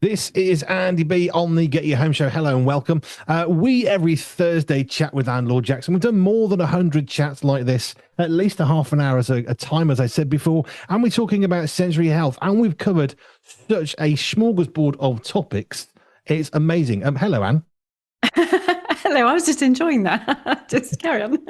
This is Andy B on the Get Your Home Show. Hello and welcome. We every Thursday chat with Laure Jackson. We've done more than 100 chats like this, at least a half an hour as a time, as I said before. And we're talking about sensory health. And we've covered such a smorgasbord of topics. It's amazing. Hello, Anne. Hello, I was just enjoying that. Just carry on.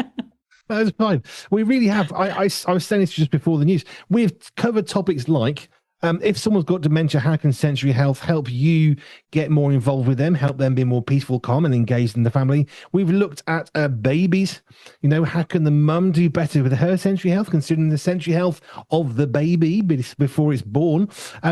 That's fine. We really have. I was saying this just before the news. We've covered topics like if someone's got dementia, how can sensory health help you get more involved with them, help them be more peaceful, calm, and engaged in the family? We've looked at babies. You know, how can the mum do better with her sensory health, considering the sensory health of the baby before it's born?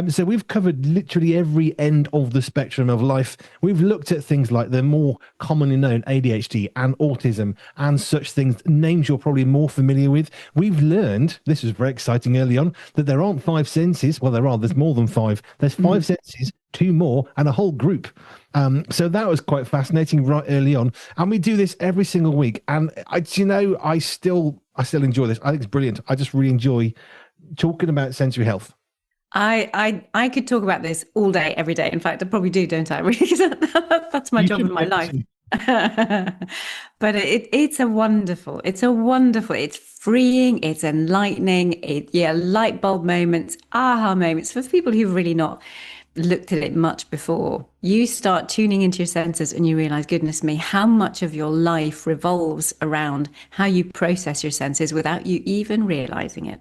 So we've covered literally every end of the spectrum of life. We've looked at things like the more commonly known ADHD and autism and such things, names you're probably more familiar with. We've learned, this was very exciting early on, that there aren't five senses. Well, there's more than five. There's five senses, two more, and a whole group. So that was quite fascinating right early on. And we do this every single week. And I still enjoy this. I think it's brilliant. I just really enjoy talking about sensory health. I could talk about this all day, every day. In fact, I probably do, don't I? Because that's my You job should in my be able life. to. But it's freeing, it's enlightening, light bulb moments, aha moments for people who've really not looked at it much before. You start tuning into your senses and you realize, goodness me, how much of your life revolves around how you process your senses without you even realizing it.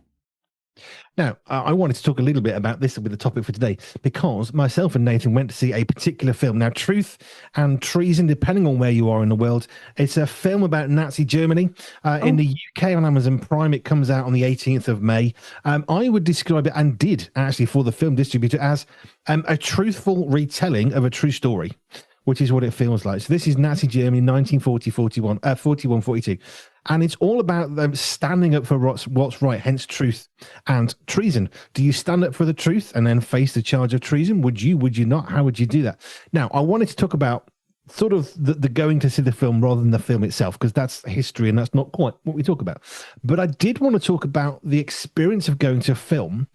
Now, I wanted to talk a little bit about this with the topic for today because myself and Nathan went to see a particular film. Now, Truth and Treason, depending on where you are in the world, it's a film about Nazi Germany. In the UK on Amazon Prime, it comes out on the 18th of May. I would describe it, and did actually for the film distributor, as a truthful retelling of a true story, which is what it feels like. So this is Nazi Germany, 1940, 41, 42. And it's all about them standing up for what's right, hence truth and treason. Do you stand up for the truth and then face the charge of treason? Would you not? How would you do that? Now, I wanted to talk about sort of the going to see the film rather than the film itself, because that's history and that's not quite what we talk about. But I did want to talk about the experience of going to a film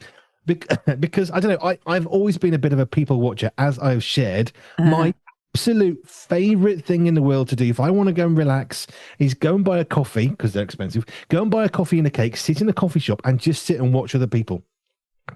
because I don't know, I've always been a bit of a people watcher, as I've shared. My absolute favorite thing in the world to do if I want to go and relax is go and buy a coffee, because they're expensive. Go and buy a coffee and a cake, sit in a coffee shop and just sit and watch other people.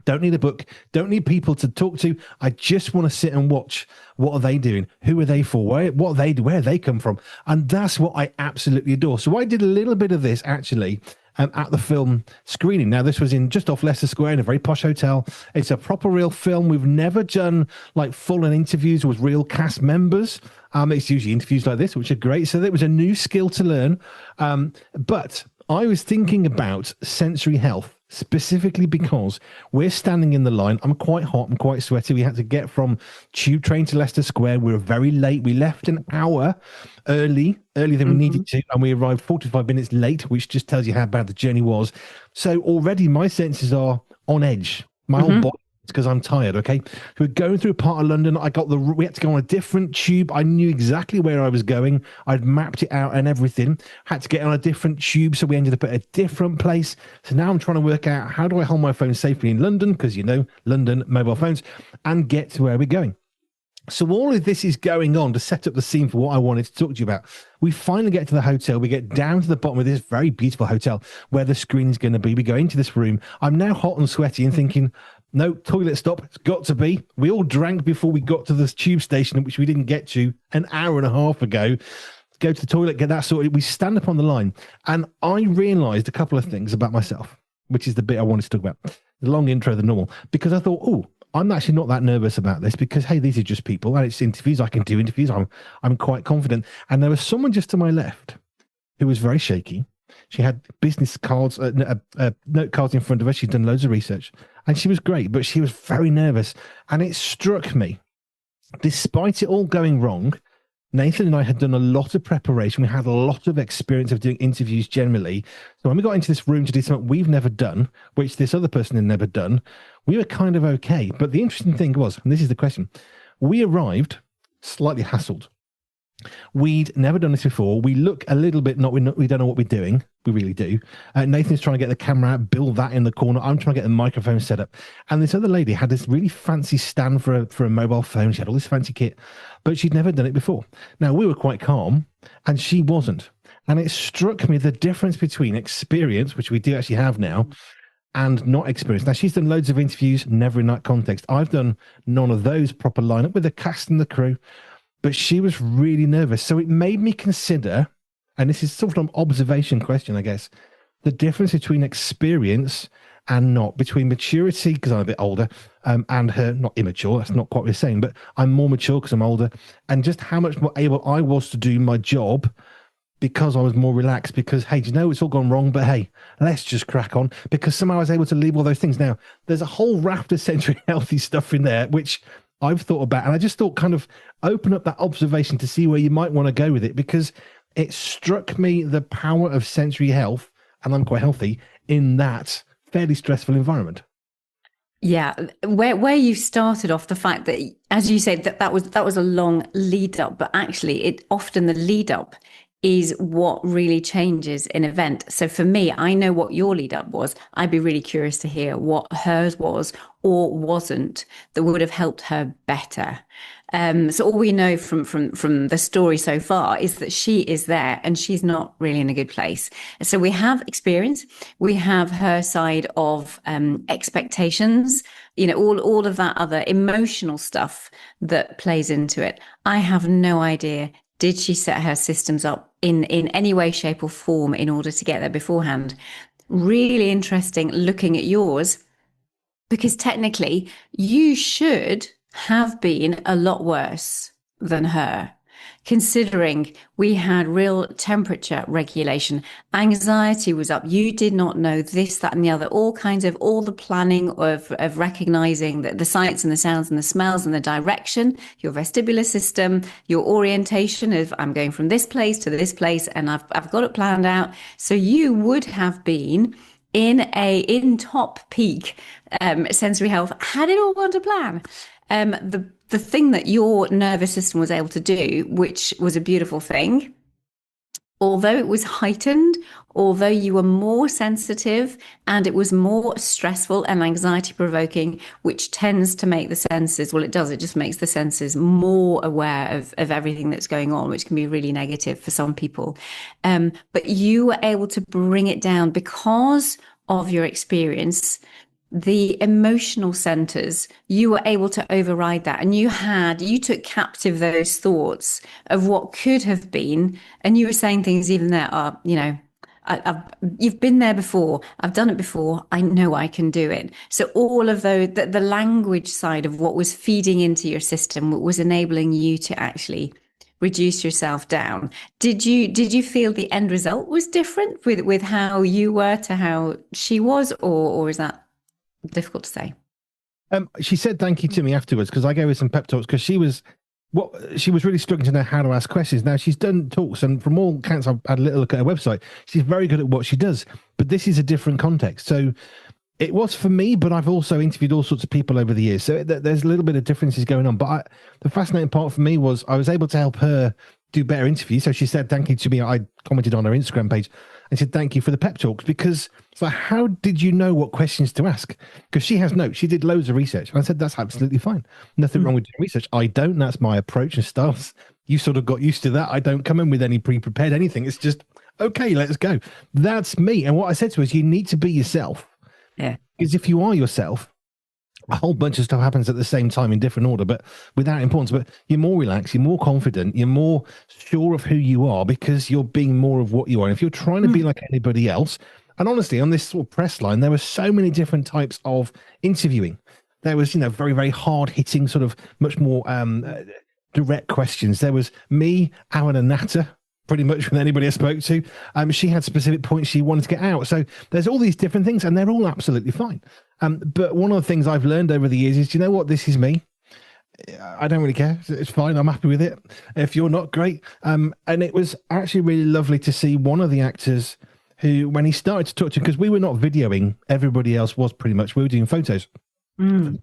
Don't need a book, don't need people to talk to. I just want to sit and watch. What are they doing? Who are they for? Where they come from? And that's what I absolutely adore. So I did a little bit of this actually at the film screening. Now, this was in just off Leicester Square in a very posh hotel. It's a proper real film. We've never done like full-on interviews with real cast members. It's usually interviews like this, which are great. So that was a new skill to learn. But I was thinking about sensory health specifically because we're standing in the line. I'm quite hot. I'm quite sweaty. We had to get from Tube train to Leicester Square. We were very late. We left an hour earlier than we needed to, and we arrived 45 minutes late, which just tells you how bad the journey was. So already my senses are on edge. My whole body, because I'm tired. Okay, so we're going through a part of London. We had to go on a different tube. I knew exactly where I was going. I'd mapped it out and everything. Had to get on a different tube, so we ended up at a different place. So now I'm trying to work out, how do I hold my phone safely in London, because London mobile phones, and get to where we're going. So all of this is going on to set up the scene for what I wanted to talk to you about. We finally get to the hotel. We get down to the bottom of this very beautiful hotel where the screen is going to be. We go into this room. I'm now hot and sweaty and thinking, no, toilet stop. It's got to be. We all drank before we got to this tube station, which we didn't get to an hour and a half ago. Go to the toilet, get that sorted. We stand up on the line. And I realized a couple of things about myself, which is the bit I wanted to talk about. The long intro than normal, because I thought, I'm actually not that nervous about this because, hey, these are just people and it's interviews. I can do interviews. I'm quite confident. And there was someone just to my left who was very shaky. She had business cards, note cards in front of her. She'd done loads of research and she was great, but she was very nervous. And it struck me, despite it all going wrong, Nathan and I had done a lot of preparation. We had a lot of experience of doing interviews generally. So when we got into this room to do something we've never done, which this other person had never done, we were kind of okay. But the interesting thing was, and this is the question, we arrived slightly hassled. We'd never done this before. We look a little bit, we don't know what we're doing. We really do. Nathan's trying to get the camera out, build that in the corner. I'm trying to get the microphone set up. And this other lady had this really fancy stand for a mobile phone. She had all this fancy kit, but she'd never done it before. Now, we were quite calm, and she wasn't. And it struck me the difference between experience, which we do actually have now, and not experience. Now, she's done loads of interviews, never in that context. I've done none of those proper lineup with the cast and the crew, but she was really nervous. So it made me consider, and this is sort of an observation question, I guess, the difference between experience and not, between maturity, because I'm a bit older, and her, not immature, that's not quite what we're saying, but I'm more mature because I'm older, and just how much more able I was to do my job because I was more relaxed, because, hey, do you know, it's all gone wrong, but hey, let's just crack on, because somehow I was able to leave all those things. Now, there's a whole raft of sensory healthy stuff in there, which I've thought about, and I just thought kind of open up that observation to see where you might want to go with it, because it struck me the power of sensory health, and I'm quite healthy, in that fairly stressful environment. Yeah, where you started off, the fact that, as you said, that was a long lead up, but actually it often, the lead up is what really changes an event. So for me, I know what your lead up was. I'd be really curious to hear what hers was or wasn't that would have helped her better. So all we know from the story so far is that she is there and she's not really in a good place. So we have experience, we have her side of expectations, you know, all of that other emotional stuff that plays into it. I have no idea. Did she set her systems up in any way, shape, or form in order to get there beforehand? Really interesting looking at yours, because technically you should have been a lot worse than her, considering we had real temperature regulation, anxiety was up, you did not know this, that, and the other, all the planning of recognizing the sights and the sounds and the smells and the direction, your vestibular system, your orientation of I'm going from this place to this place, and I've got it planned out. So you would have been in top peak sensory health had it all gone to plan. The thing that your nervous system was able to do, which was a beautiful thing, although it was heightened, although you were more sensitive and it was more stressful and anxiety provoking, which tends to make the senses, well, it does, it just makes the senses more aware of everything that's going on, which can be really negative for some people. But you were able to bring it down because of your experience. The emotional centers, you were able to override that, and you took captive those thoughts of what could have been, and you were saying things even there are, you know, you've been there before, I've done it before, I know I can do it. So all of the language side of what was feeding into your system was enabling you to actually reduce yourself down. Did you feel the end result was different with how you were to how she was, or is that difficult to say? She said thank you to me afterwards, because I gave her some pep talks, because she was really struggling to know how to ask questions. Now, she's done talks, and from all accounts, I've had a little look at her website. She's very good at what she does, but this is a different context. So it was for me, but I've also interviewed all sorts of people over the years. So there's a little bit of differences going on. But the fascinating part for me was I was able to help her do better interviews. So she said thank you to me. I commented on her Instagram page and said thank you for the pep talks, because it's like, how did you know what questions to ask? Because she has notes. She did loads of research. And I said, that's absolutely fine. Nothing wrong with doing research. I don't. That's my approach and styles. You sort of got used to that. I don't come in with any pre-prepared anything. It's just, okay, let's go. That's me. And what I said to her is, you need to be yourself. Yeah. Because if you are yourself, a whole bunch of stuff happens at the same time in different order, but without importance. But you're more relaxed, you're more confident, you're more sure of who you are, because you're being more of what you are. And if you're trying to be like anybody else, and honestly, on this sort of press line, there were so many different types of interviewing. There was, very, very hard hitting, sort of much more direct questions. There was me, Alan, and Natta, pretty much with anybody I spoke to. She had specific points she wanted to get out. So there's all these different things, and they're all absolutely fine. But one of the things I've learned over the years is, you know what? This is me. I don't really care. It's fine. I'm happy with it. If you're not, great. And it was actually really lovely to see one of the actors who, when he started to talk to, because we were not videoing, everybody else was pretty much, we were doing photos. So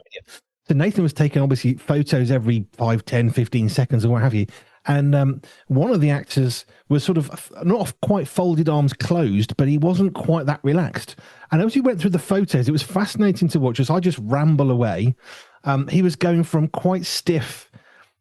Nathan was taking obviously photos every 5, 10, 15 seconds or what have you. And one of the actors was sort of not quite folded arms closed, but he wasn't quite that relaxed. And as we went through the photos, it was fascinating to watch as I just ramble away. He was going from quite stiff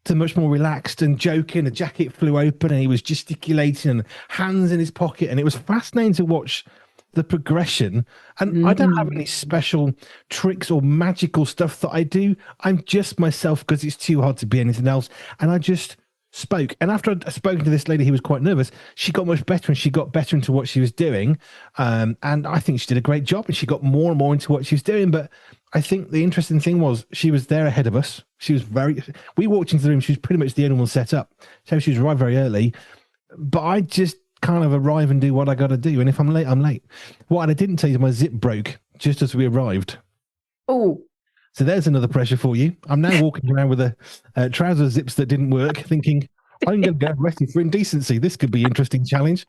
to much more relaxed and joking. The jacket flew open and he was gesticulating and hands in his pocket. And it was fascinating to watch the progression. And I don't have any special tricks or magical stuff that I do. I'm just myself because it's too hard to be anything else. And I just spoke. And after I'd spoken to this lady who was quite nervous, she got much better and she got better into what she was doing. And I think she did a great job and she got more and more into what she was doing. But I think the interesting thing was she was there ahead of us. She was we walked into the room. She was pretty much the only one set up. So she was arrived very early. But I just kind of arrive and do what I got to do. And if I'm late, I'm late. What I didn't tell you is my zip broke just as we arrived. Oh, so there's another pressure for you. I'm now walking around with a trouser zips that didn't work, thinking I'm going to get arrested for indecency. This could be an interesting challenge.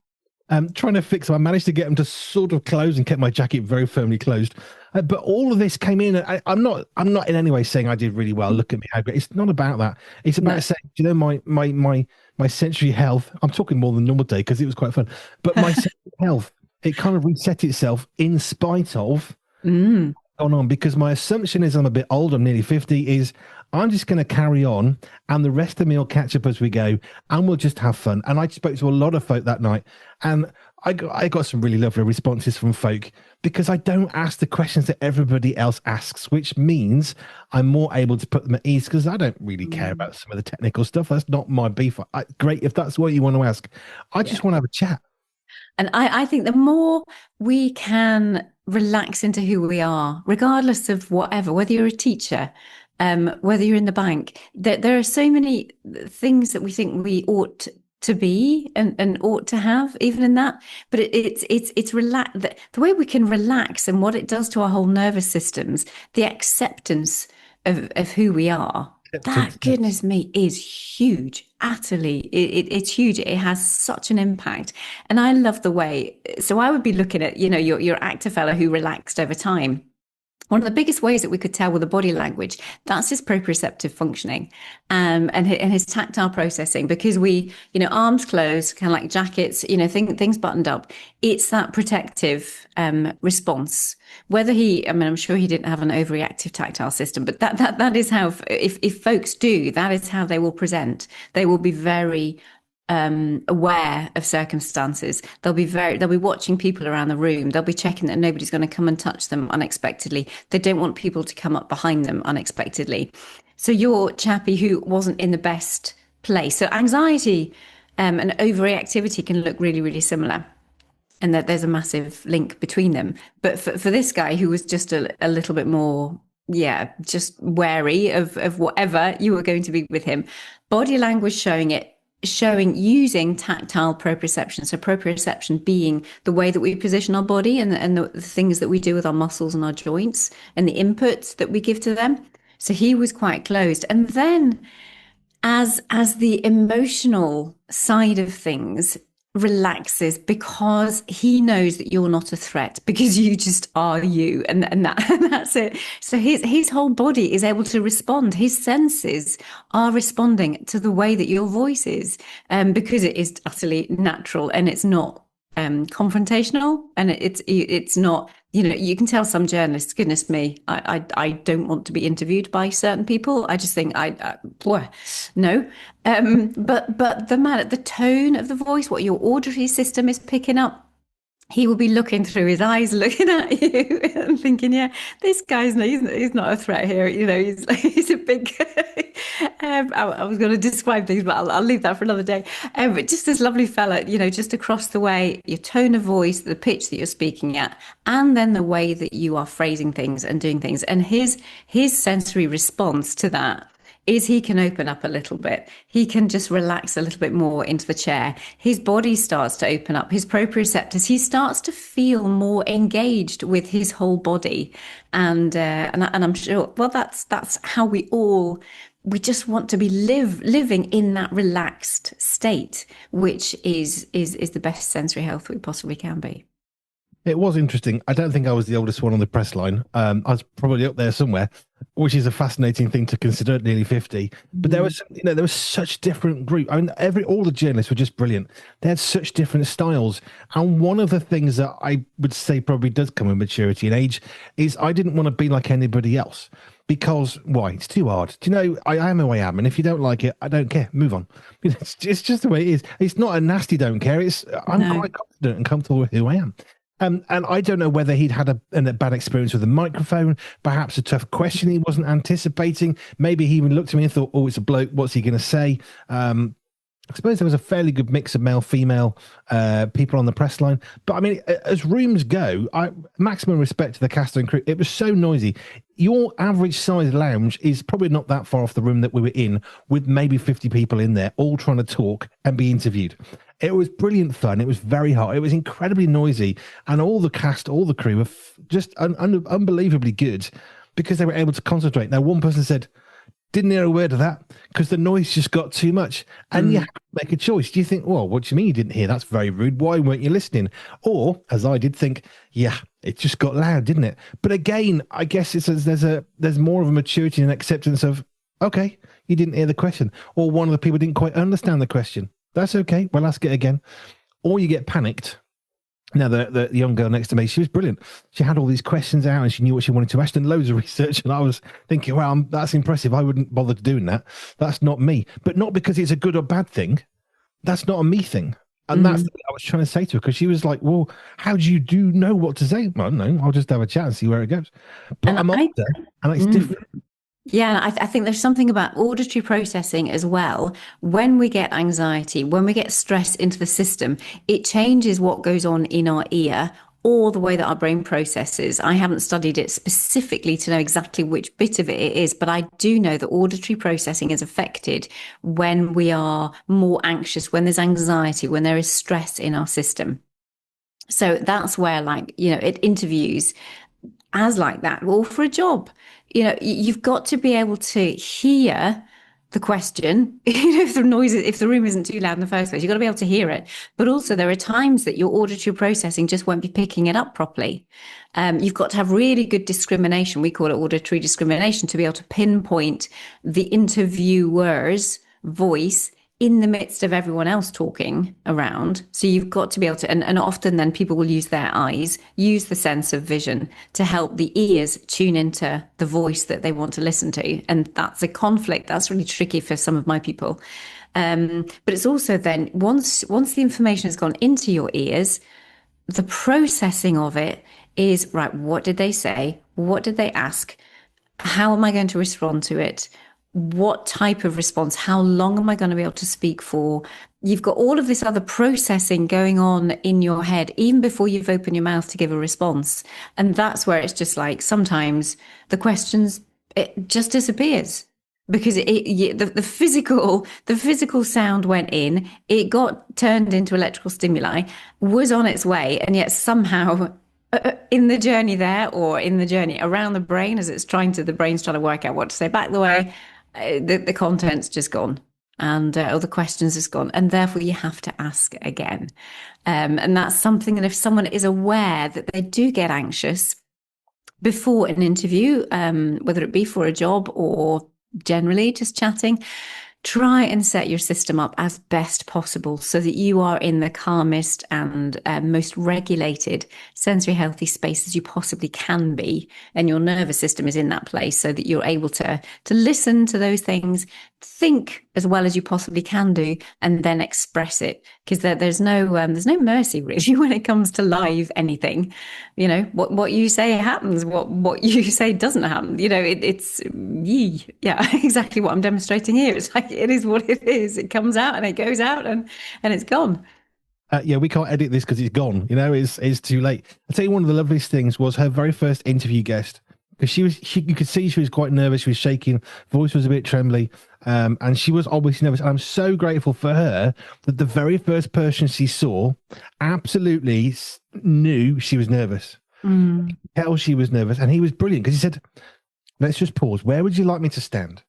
Trying to fix them. I managed to get them to sort of close and kept my jacket very firmly closed. But all of this came in. I'm not in any way saying I did really well. Look at me, how great. It's not about that. It's about saying, you know, my sensory health. I'm talking more than normal day because it was quite fun. But my sensory health, it kind of reset itself in spite of going on, because my assumption is I'm a bit old. I'm nearly 50. Is I'm just going to carry on, and the rest of me will catch up as we go, and we'll just have fun. And I spoke to a lot of folk that night, and I got some really lovely responses from folk because I don't ask the questions that everybody else asks, which means I'm more able to put them at ease because I don't really care about some of the technical stuff. That's not my beef. Great if that's what you want to ask. I just want to have a chat. And I think the more we can relax into who we are, regardless of whatever, whether you're a teacher, whether you're in the bank, there are so many things that we think we ought to be and ought to have, even in that. But it's relax. The way we can relax and what it does to our whole nervous systems, the acceptance of who we are. That, goodness me, is huge. Utterly, it's huge. It has such an impact, and I love the way. So I would be looking at, you know, your actor fella who relaxed over time. One of the biggest ways that we could tell with the body language, that's his proprioceptive functioning, and his tactile processing, because we, you know, arms closed, kind of like jackets, you know, things buttoned up. It's that protective response. Whether I'm sure he didn't have an overreactive tactile system, but that is how, if folks do, that is how they will present. They will be very aware of circumstances. They'll be watching people around the room. They'll be checking that nobody's going to come and touch them unexpectedly. They don't want people to come up behind them unexpectedly. So your chappie who wasn't in the best place. So anxiety and overreactivity can look really, really similar, and that there's a massive link between them. But for this guy who was just a little bit more, just wary of whatever you were going to be with him, body language showing using tactile proprioception. So proprioception being the way that we position our body and the things that we do with our muscles and our joints and the inputs that we give to them. So he was quite closed. And then as the emotional side of things relaxes, because he knows that you're not a threat, because you just are you, and that's it. So his whole body is able to respond. His senses are responding to the way that your voice is, because it is utterly natural and it's not confrontational, and it's not, you know, you can tell some journalists, goodness me, I don't want to be interviewed by certain people. I just think no. But the tone of the voice, what your auditory system is picking up, he will be looking through his eyes, looking at you and thinking, yeah, this guy's he's not a threat here. You know, he's a big, I was going to describe things, but I'll leave that for another day. But just this lovely fella, you know, just across the way, your tone of voice, the pitch that you're speaking at, and then the way that you are phrasing things and doing things. And his sensory response to that is he can open up a little bit. He can just relax a little bit more into the chair. His body starts to open up, his proprioceptors. He starts to feel more engaged with his whole body. And I'm sure, well, that's how we just want to be living in that relaxed state, which is the best sensory health we possibly can be. It was interesting. I don't think I was the oldest one on the press line. I was probably up there somewhere, which is a fascinating thing to consider at nearly 50. But there Mm. was, there was such different group. I mean, all the journalists were just brilliant. They had such different styles. And one of the things that I would say probably does come with maturity and age is I didn't want to be like anybody else. Because why? It's too hard. Do you know, I am who I am. And if you don't like it, I don't care. Move on. It's just the way it is. It's not a nasty don't care. I'm No. quite confident and comfortable with who I am. And I don't know whether he'd had a bad experience with the microphone, perhaps a tough question he wasn't anticipating. Maybe he even looked at me and thought, oh, it's a bloke. What's he going to say? I suppose there was a fairly good mix of male, female people on the press line. But I mean, as rooms go, maximum respect to the cast and crew. It was so noisy. Your average size lounge is probably not that far off the room that we were in, with maybe 50 people in there, all trying to talk and be interviewed. It was brilliant fun. It was very hot. It was incredibly noisy. And all the cast, all the crew were just unbelievably good because they were able to concentrate. Now, one person said, didn't hear a word of that because the noise just got too much. And you have to make a choice. Do you think, well, what do you mean you didn't hear? That's very rude. Why weren't you listening? Or, as I did think, yeah, it just got loud, didn't it? But again, I guess there's more of a maturity and acceptance of, okay, you didn't hear the question. Or one of the people didn't quite understand the question. That's okay. We'll ask it again. Or you get panicked. Now, the young girl next to me, she was brilliant. She had all these questions out and she knew what she wanted to ask and loads of research. And I was thinking, wow, that's impressive. I wouldn't bother doing that. That's not me. But not because it's a good or bad thing. That's not a me thing. And that's what I was trying to say to her, because she was like, well, how do you know what to say? Well, I don't know. I'll just have a chat and see where it goes. But And I'm older and it's different. Yeah, I think there's something about auditory processing as well. When we get anxiety, when we get stress into the system, it changes what goes on in our ear or the way that our brain processes. I haven't studied it specifically to know exactly which bit of it is, but I do know that auditory processing is affected when we are more anxious, when there's anxiety, when there is stress in our system. So that's where, like, it interviews as like that, or for a job, you've got to be able to hear the question. If the room isn't too loud in the first place, you've got to be able to hear it. But also there are times that your auditory processing just won't be picking it up properly. You've got to have really good discrimination. We call it auditory discrimination, to be able to pinpoint the interviewer's voice in the midst of everyone else talking around. So you've got to be able to, and often then people will use their eyes, use the sense of vision to help the ears tune into the voice that they want to listen to. And that's a conflict. That's really tricky for some of my people. But it's also then, once the information has gone into your ears, the processing of it is, right, what did they say? What did they ask? How am I going to respond to it? What type of response? How long am I going to be able to speak for? You've got all of this other processing going on in your head, even before you've opened your mouth to give a response. And that's where it's just like, sometimes the questions, it just disappears because the physical sound went in, it got turned into electrical stimuli, was on its way, and yet somehow in the journey there, or in the journey around the brain, as the brain's trying to work out what to say back the way, the content's just gone, and or the questions is gone, and therefore you have to ask again. And that's something that if someone is aware that they do get anxious before an interview, whether it be for a job or generally just chatting, try and set your system up as best possible so that you are in the calmest and most regulated, sensory healthy space as you possibly can be. And your nervous system is in that place so that you're able to listen to those things, think as well as you possibly can do, and then express it. Because there's no mercy really when it comes to live anything. What you say happens. What you say doesn't happen. It's exactly what I'm demonstrating here. It's like, it is what it is. It comes out and it goes out and it's gone. We can't edit this because it's gone. It's too late. I'll tell you, one of the loveliest things was her very first interview guest, because you could see she was quite nervous. She was shaking, voice was a bit trembly, and she was obviously nervous. And I'm so grateful for her that the very first person she saw absolutely knew she was nervous. Tell she was nervous, and he was brilliant because he said, "Let's just pause. Where would you like me to stand?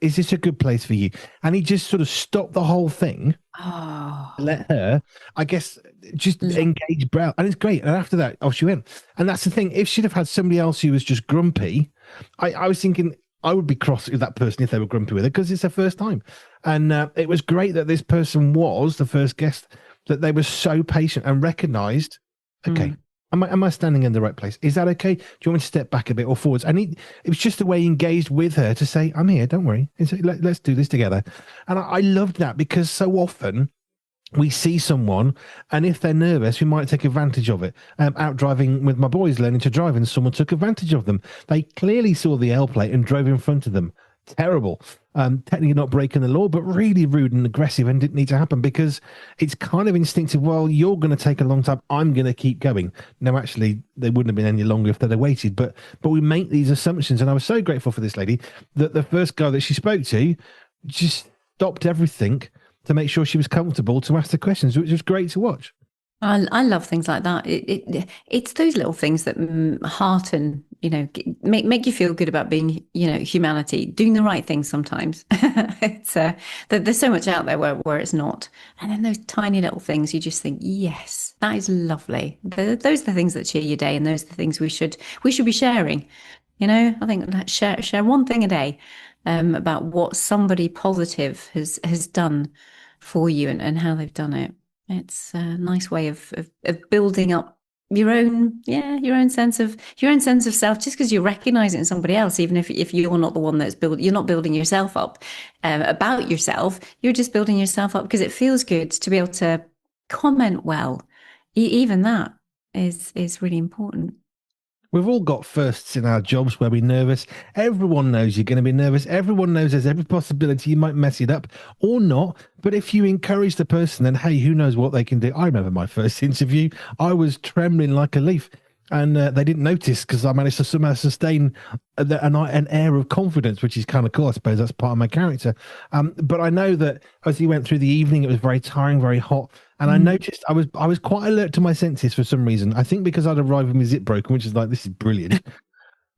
Is this a good place for you?" And he just sort of stopped the whole thing Oh, Let her, I guess, just love. engage Brell, and it's great. And after that, off she went. And that's the thing. If she'd have had somebody else who was just grumpy, I was thinking I would be cross with that person if they were grumpy with her because it's their first time. And it was great that this person was the first guest, that they were so patient and recognized, okay, Mm. am I standing in the right place? Is that okay? Do you want me to step back a bit or forwards? And it was just the way he engaged with her to say, I'm here, don't worry. Let's do this together. And I loved that because so often we see someone, and if they're nervous, we might take advantage of it. Out driving with my boys, learning to drive, and someone took advantage of them. They clearly saw the L plate and drove in front of them. Terrible. Technically not breaking the law, but really rude and aggressive, and didn't need to happen because it's kind of instinctive. Well, you're going to take a long time. I'm going to keep going. Now, actually, they wouldn't have been any longer if they'd have waited. But we make these assumptions, and I was so grateful for this lady that the first guy that she spoke to just stopped everything to make sure she was comfortable to ask the questions, which was great to watch. I love things like that. It's those little things that hearten, make you feel good about being, humanity, doing the right thing sometimes. It's there's so much out there where it's not. And then those tiny little things, you just think, yes, that is lovely. Those are the things that cheer your day, and those are the things we should be sharing. I think let's share one thing a day, about what somebody positive has done for you, and how they've done it. It's a nice way of building up your own sense of self, just because you recognize it in somebody else, even if you're not the one you're not building yourself up, about yourself. You're just building yourself up because it feels good to be able to comment well. Even that is really important. We've all got firsts in our jobs where we're nervous. Everyone knows you're going to be nervous. Everyone knows there's every possibility you might mess it up or not. But if you encourage the person, then hey, who knows what they can do? I remember my first interview. I was trembling like a leaf. And they didn't notice because I managed to somehow sustain an air of confidence, which is kind of cool. I suppose that's part of my character. But I know that as he went through the evening, it was very tiring, very hot. And I Mm. noticed I was quite alert to my senses for some reason. I think because I'd arrived with my zip broken, which is like, this is brilliant.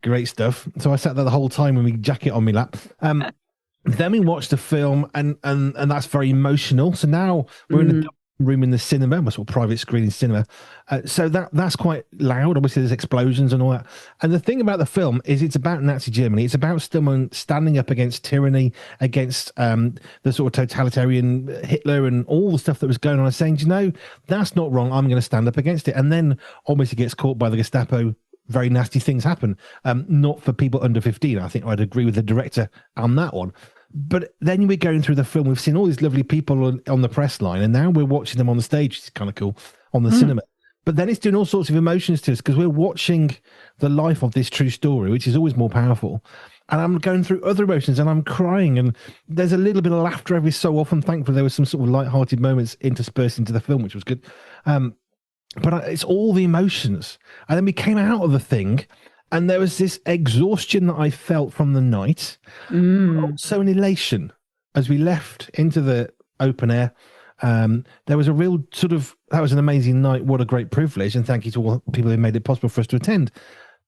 Great stuff. So I sat there the whole time with my jacket on my lap. Then we watched the film, and that's very emotional. So now we're in a Mm. room in the cinema, my sort of private screening cinema. So that's quite loud. Obviously, there's explosions and all that. And the thing about the film is, it's about Nazi Germany. It's about someone standing up against tyranny, against the sort of totalitarian Hitler and all the stuff that was going on, and saying, "Do you know, that's not wrong. I'm going to stand up against it." And then obviously gets caught by the Gestapo. Very nasty things happen. Not for people under 15. I think I'd agree with the director on that one. But then we're going through the film. We've seen all these lovely people on the press line, and now we're watching them on the stage. It's kind of cool on the Mm. cinema. But then it's doing all sorts of emotions to us because we're watching the life of this true story, which is always more powerful. And I'm going through other emotions, and I'm crying, and there's a little bit of laughter every so often. Thankfully, there was some sort of light-hearted moments interspersed into the film, which was good. But it's all the emotions. And then we came out of the thing, and there was this exhaustion that I felt from the night, Mm. also an elation as we left into the open air. There was a real sort of, that was an amazing night. What a great privilege. And thank you to all the people who made it possible for us to attend.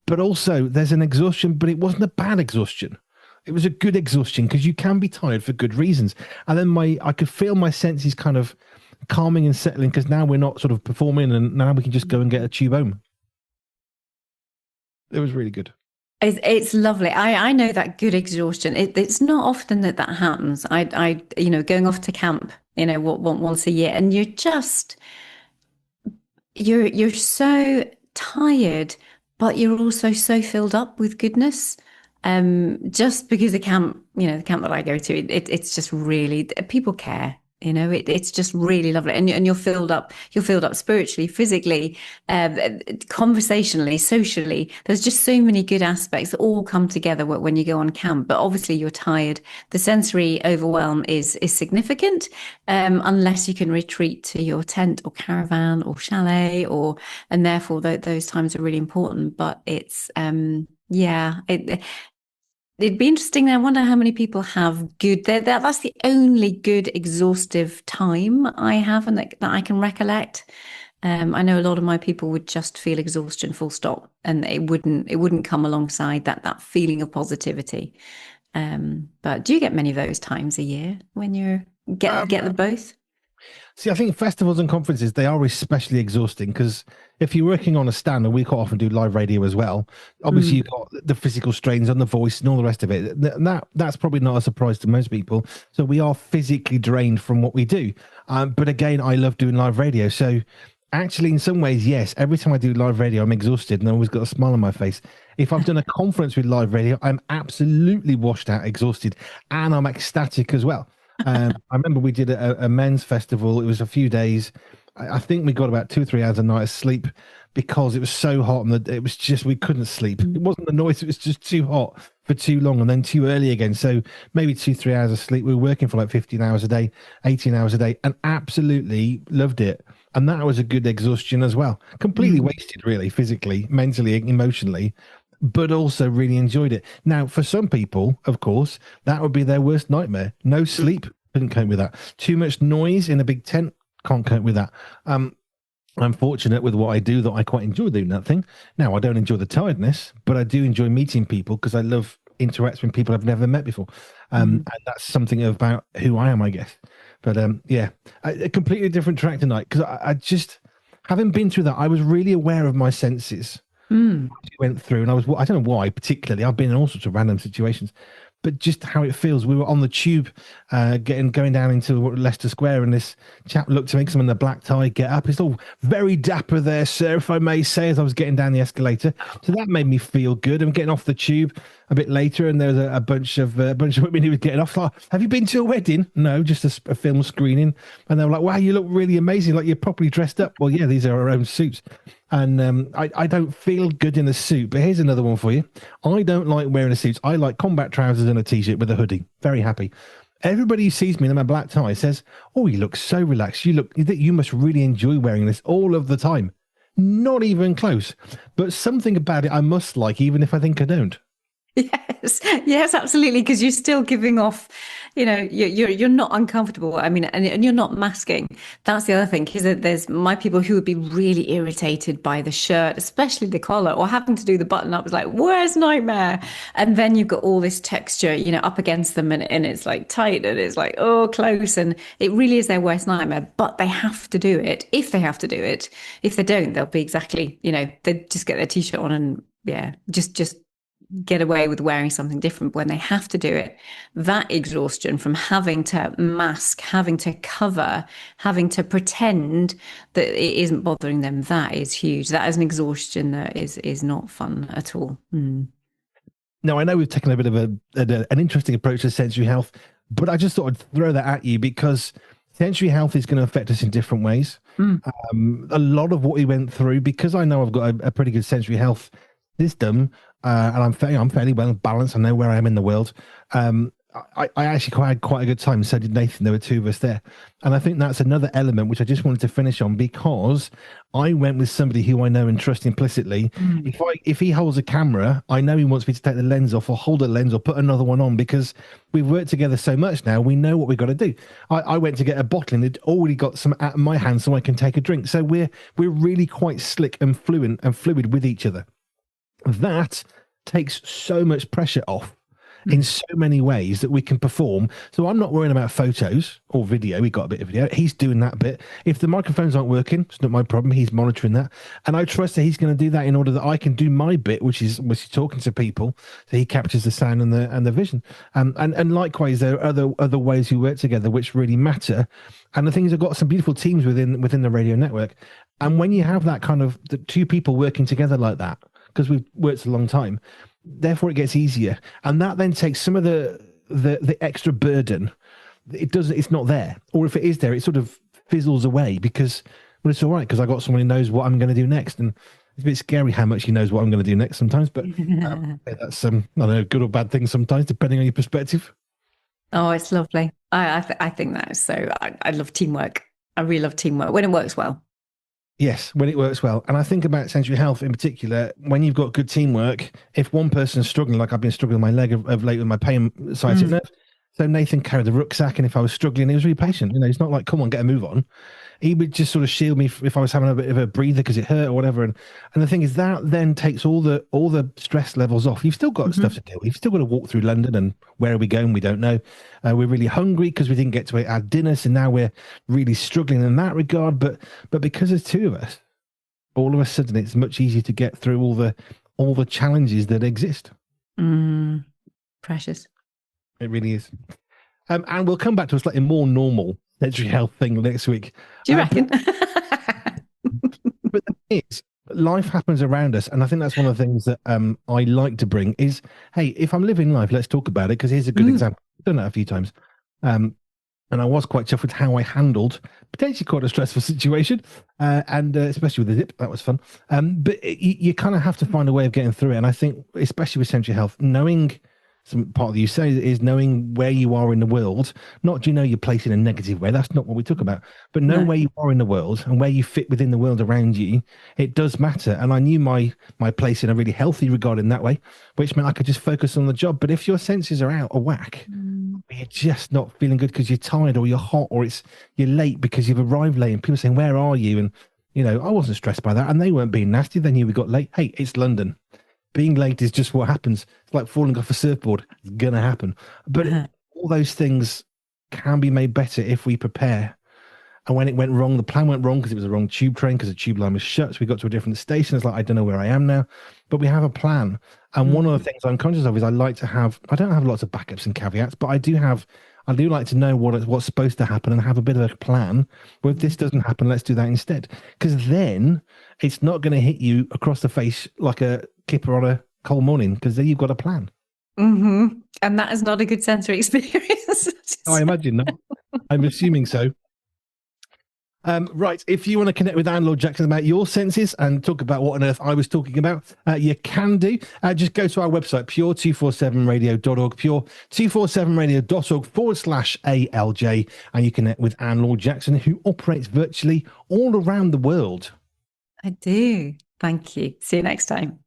But also, there's an exhaustion, but it wasn't a bad exhaustion. It was a good exhaustion because you can be tired for good reasons. And then I could feel my senses kind of calming and settling because now we're not sort of performing, and now we can just go and get a tube home. It was really good. It's lovely. I know that good exhaustion. It's not often that happens. Going off to camp, once a year, and you're so tired, but you're also so filled up with goodness. Just because the camp that I go to, it's just really, people care. It's just really lovely, and you're filled up spiritually, physically, conversationally, socially. There's just so many good aspects that all come together when you go on camp. But obviously, you're tired. The sensory overwhelm is significant, unless you can retreat to your tent or caravan or chalet, and therefore those times are really important. But it's yeah, it'd be interesting. I wonder how many people have good. That's the only good exhaustive time I have, and that I can recollect. I know a lot of my people would just feel exhaustion, full stop, and it wouldn't come alongside that feeling of positivity. But do you get many of those times a year when you get Um, the both? See, I think festivals and conferences, they are especially exhausting because if you're working on a stand, and we quite often do live radio as well, obviously Mm, you've got the physical strains on the voice and all the rest of it. That's probably not a surprise to most people. So we are physically drained from what we do. But again, I love doing live radio. So actually, in some ways, yes, every time I do live radio, I'm exhausted and I always got a smile on my face. If I've done a conference with live radio, I'm absolutely washed out, exhausted, and I'm ecstatic as well. I remember we did a men's festival. It was a few days. I think we got about 2 or 3 hours a night of sleep because it was so hot and it was just we couldn't sleep. It mm, wasn't the noise; it was just too hot for too long and then too early again. So maybe 2 or 3 hours of sleep. We were working for like 15 hours a day, 18 hours a day, and absolutely loved it. And that was a good exhaustion as well. Completely mm, wasted, really, physically, mentally, emotionally, but also really enjoyed it. Now, for some people, of course, that would be their worst nightmare. No sleep, couldn't cope with that. Too much noise in a big tent, can't cope with that. I'm fortunate with what I do that I quite enjoy doing that thing. Now, I don't enjoy the tiredness, but I do enjoy meeting people because I love interacting with people I've never met before. mm. And that's something about who I am, I guess. But yeah, a completely different track tonight because I just, having been through that, I was really aware of my senses Mm. went through, and I don't know why particularly. I've been in all sorts of random situations, but just how it feels. We were on the tube, going down into Leicester Square, and this chap looked to me, someone in a black tie, get up. It's all very dapper there, sir, if I may say, as I was getting down the escalator. So that made me feel good. I'm getting off the tube a bit later, and there was a bunch of women who was getting off. Like, have you been to a wedding? No, just a film screening. And they were like, "Wow, you look really amazing! Like you're properly dressed up." Well, yeah, these are our own suits. And I don't feel good in a suit. But here's another one for you. I don't like wearing a suit. I like combat trousers and a t-shirt with a hoodie. Very happy. Everybody who sees me in my black tie says, "Oh, you look so relaxed. You must really enjoy wearing this all of the time." Not even close. But something about it I must like, even if I think I don't. Yes, yes, absolutely. Because you're still giving off, you're not uncomfortable. I mean, and you're not masking. That's the other thing. Is that there's my people who would be really irritated by the shirt, especially the collar, or having to do the button up. It's like worst nightmare. And then you've got all this texture, up against them, and it's like tight, and it's like close, and it really is their worst nightmare. But they have to do it. If they have to do it, if they don't, they'll be exactly, they just get their t-shirt on and yeah, just get away with wearing something different when they have to do it. That exhaustion from having to mask, having to cover, having to pretend that it isn't bothering them, that is huge. That is an exhaustion that is not fun at all. Mm. Now, I know we've taken a bit of an interesting approach to sensory health, but I just thought I'd throw that at you because sensory health is going to affect us in different ways. Mm. A lot of what we went through, because I know I've got a pretty good sensory health system, and I'm fairly well balanced. I know where I am in the world. I actually had quite a good time. So did Nathan. There were two of us there, and I think that's another element which I just wanted to finish on because I went with somebody who I know and trust implicitly. Mm. If he holds a camera, I know he wants me to take the lens off or hold a lens or put another one on because we've worked together so much now. We know what we've got to do. I went to get a bottle and it already got some out of my hand so I can take a drink. So we're really quite slick and fluid with each other. That takes so much pressure off in so many ways that we can perform. So I'm not worrying about photos or video. We got a bit of video. He's doing that bit. If the microphones aren't working, it's not my problem. He's monitoring that. And I trust that he's going to do that in order that I can do my bit, which is talking to people. So he captures the sound and the vision. And likewise, there are other ways we work together which really matter. And the thing is, I've got some beautiful teams within the radio network. And when you have that kind of the two people working together like that, because we've worked a long time, therefore it gets easier, and that then takes some of the extra burden. It's not there, or if it is there, it sort of fizzles away because it's all right because I got someone who knows what I'm going to do next, and it's a bit scary how much he knows what I'm going to do next sometimes. But that's I don't know, good or bad thing sometimes depending on your perspective. Oh, it's lovely. I think that is so. I love teamwork. I really love teamwork when it works well. Yes, when it works well. And I think about sensory health in particular, when you've got good teamwork, if one person's struggling, like I've been struggling with my leg of late with my pain sciatic nerve, So Nathan carried the rucksack, and if I was struggling, he was really patient. You know, he's not like, come on, get a move on. He would just sort of shield me if I was having a bit of a breather because it hurt or whatever. And the thing is, that then takes all the stress levels off. You've still got stuff to do. You've still got to walk through London, and where are we going? We don't know. We're really hungry because we didn't get to our dinner, so now we're really struggling in that regard. But because there's two of us, all of a sudden it's much easier to get through all the challenges that exist. Precious. It really is. And we'll come back to a slightly more normal sensory health thing next week. Do you reckon? But the thing is, life happens around us, and I think that's one of the things that I like to bring is, hey, if I'm living life, let's talk about it, because here's a good example. I've done that a few times. And I was quite chuffed with how I handled potentially quite a stressful situation, and especially with the zip, that was fun. But you kind of have to find a way of getting through it. And I think, especially with sensory health, knowing some part of you say is knowing where you are in the world. Not, do you know, your place in a negative way. That's not what we talk about. But know where you are in the world and where you fit within the world around you. It does matter. And I knew my place in a really healthy regard in that way, which meant I could just focus on the job. But if your senses are out of whack, you're just not feeling good because you're tired or you're hot or you're late because you've arrived late, and people saying, where are you? And, you know, I wasn't stressed by that, and they weren't being nasty. They knew we got late. Hey, it's London. Being late is just what happens. It's like falling off a surfboard. It's going to happen. But all those things can be made better if we prepare. And when it went wrong, the plan went wrong because it was the wrong tube train, because the tube line was shut. So we got to a different station. It's like, I don't know where I am now. But we have a plan. And one of the things I'm conscious of is I don't have lots of backups and caveats, but I do like to know what's supposed to happen and have a bit of a plan. Well, if this doesn't happen, let's do that instead. Because then it's not going to hit you across the face like a kipper on a cold morning, because then you've got a plan. And that is not a good sensory experience. I imagine not. I'm assuming so. Right, if you want to connect with Lord Jackson about your senses and talk about what on earth I was talking about, you can do. Just go to our website, pure247radio.org, pure247radio.org/ALJ, and you connect with Lord Jackson, who operates virtually all around the world. I do. Thank you. See you next time.